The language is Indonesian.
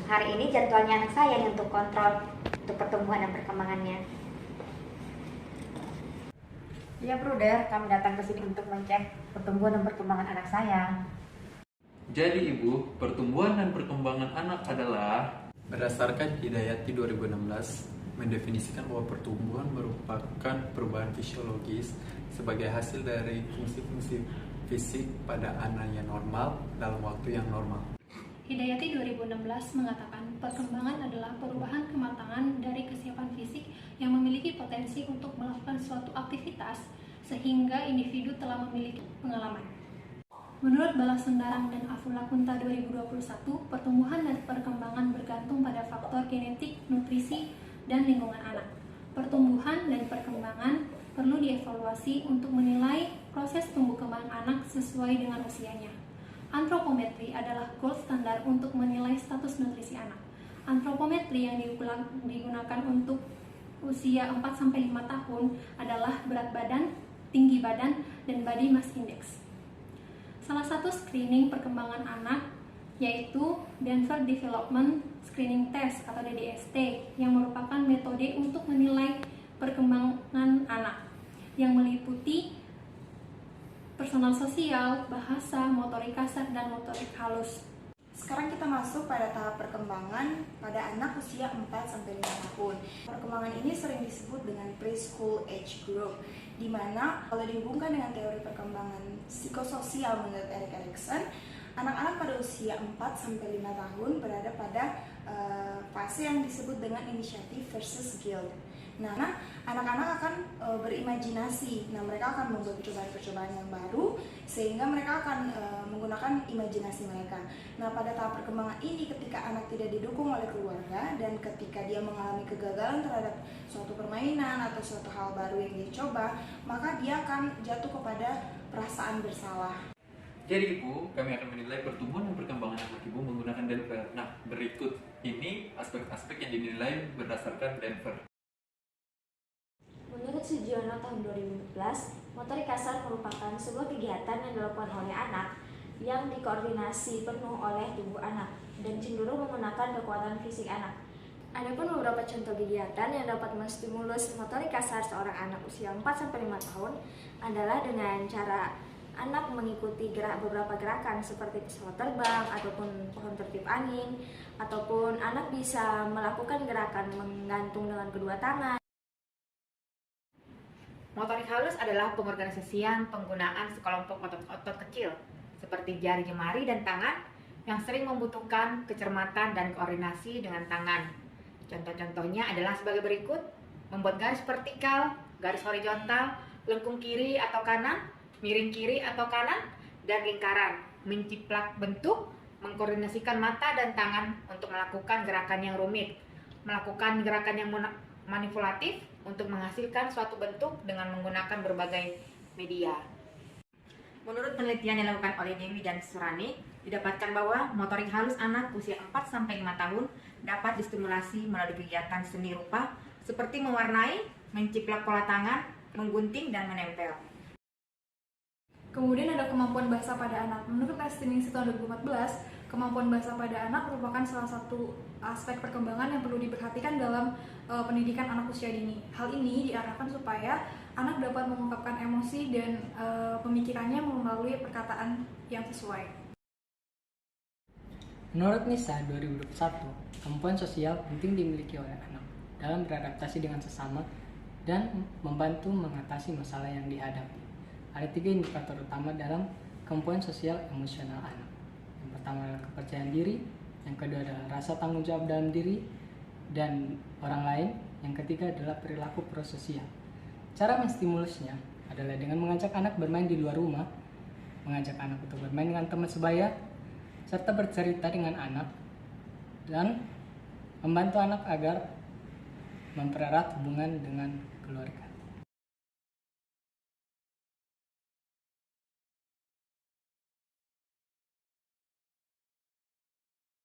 Hari ini jadwalnya anak saya nih untuk kontrol untuk pertumbuhan dan perkembangannya. Iya, Bruder, kami datang ke sini untuk mengecek pertumbuhan dan perkembangan anak saya. Jadi Ibu, pertumbuhan dan perkembangan anak adalah berdasarkan Hidayati 2016 mendefinisikan bahwa pertumbuhan merupakan perubahan fisiologis sebagai hasil dari fungsi-fungsi fisik pada anak yang normal dalam waktu yang normal. Hidayati 2016 mengatakan perkembangan adalah perubahan kematangan dari kesiapan fisik yang memiliki potensi untuk melakukan suatu aktivitas sehingga individu telah memiliki pengalaman. Menurut Balasundarang dan Afula Kunta 2021, pertumbuhan dan perkembangan bergantung pada faktor genetik, nutrisi, dan lingkungan anak. Pertumbuhan dan perkembangan perlu dievaluasi untuk menilai proses tumbuh kembang anak sesuai dengan usianya. Antropometri adalah gold standar untuk menilai status nutrisi anak. Antropometri yang digunakan untuk usia 4-5 tahun adalah berat badan, tinggi badan, dan body mass index. Salah satu screening perkembangan anak yaitu Denver Development Screening Test atau DDST yang merupakan metode untuk menilai perkembangan anak yang meliputi personal sosial, bahasa, motorik kasar, dan motorik halus. Sekarang kita masuk pada tahap perkembangan pada anak usia 4-5 tahun. Perkembangan ini sering disebut dengan preschool age group, di mana kalau dihubungkan dengan teori perkembangan psikososial menurut Erik Erikson, anak-anak pada usia 4-5 tahun berada pada fase yang disebut dengan initiative versus guilt. Nah, anak-anak akan berimajinasi. Nah, mereka akan membuat percobaan-percobaan yang baru sehingga mereka akan menggunakan imajinasi mereka. Nah, pada tahap perkembangan ini ketika anak tidak didukung oleh keluarga dan ketika dia mengalami kegagalan terhadap suatu permainan atau suatu hal baru yang dia coba, maka dia akan jatuh kepada perasaan bersalah. Jadi Ibu, kami akan menilai pertumbuhan dan perkembangan anak Ibu menggunakan Denver. Nah, berikut ini aspek-aspek yang dinilai berdasarkan Denver. Menurut Sugiono tahun 2014, motorik kasar merupakan sebuah kegiatan yang dilakukan oleh anak yang dikoordinasi penuh oleh tubuh anak dan cenderung menggunakan kekuatan fisik anak. Adapun beberapa contoh kegiatan yang dapat menstimulus motorik kasar seorang anak usia 4-5 tahun adalah dengan cara anak mengikuti beberapa gerakan seperti pesawat terbang ataupun pohon tertib angin, ataupun anak bisa melakukan gerakan menggantung dengan kedua tangan. Motorik halus adalah pengorganisasian penggunaan sekelompok otot-otot kecil seperti jari jemari dan tangan yang sering membutuhkan kecermatan dan koordinasi dengan tangan. Contoh-contohnya adalah sebagai berikut: membuat garis vertikal, garis horizontal, lengkung kiri atau kanan, miring kiri atau kanan, dan lingkaran, menciplak bentuk, mengkoordinasikan mata dan tangan untuk melakukan gerakan yang rumit, melakukan gerakan yang manipulatif untuk menghasilkan suatu bentuk dengan menggunakan berbagai media. Menurut penelitian yang dilakukan oleh Dewi dan Surani, didapatkan bahwa motorik halus anak usia 4-5 tahun dapat distimulasi melalui kegiatan seni rupa seperti mewarnai, menciplak pola tangan, menggunting, dan menempel. Kemudian ada kemampuan bahasa pada anak. Menurut estimasi tahun 2014, kemampuan bahasa pada anak merupakan salah satu aspek perkembangan yang perlu diperhatikan dalam pendidikan anak usia dini. Hal ini diarahkan supaya anak dapat mengungkapkan emosi dan pemikirannya melalui perkataan yang sesuai. Menurut NISA 2021, kemampuan sosial penting dimiliki oleh anak dalam beradaptasi dengan sesama dan membantu mengatasi masalah yang dihadapi. Ada 3 indikator utama dalam kemampuan sosial emosional anak. Yang pertama adalah kepercayaan diri, yang kedua adalah rasa tanggung jawab dalam diri dan orang lain, yang ketiga adalah perilaku prososial. Cara menstimulusnya adalah dengan mengajak anak bermain di luar rumah, mengajak anak untuk bermain dengan teman sebaya, serta bercerita dengan anak, dan membantu anak agar mempererat hubungan dengan keluarga.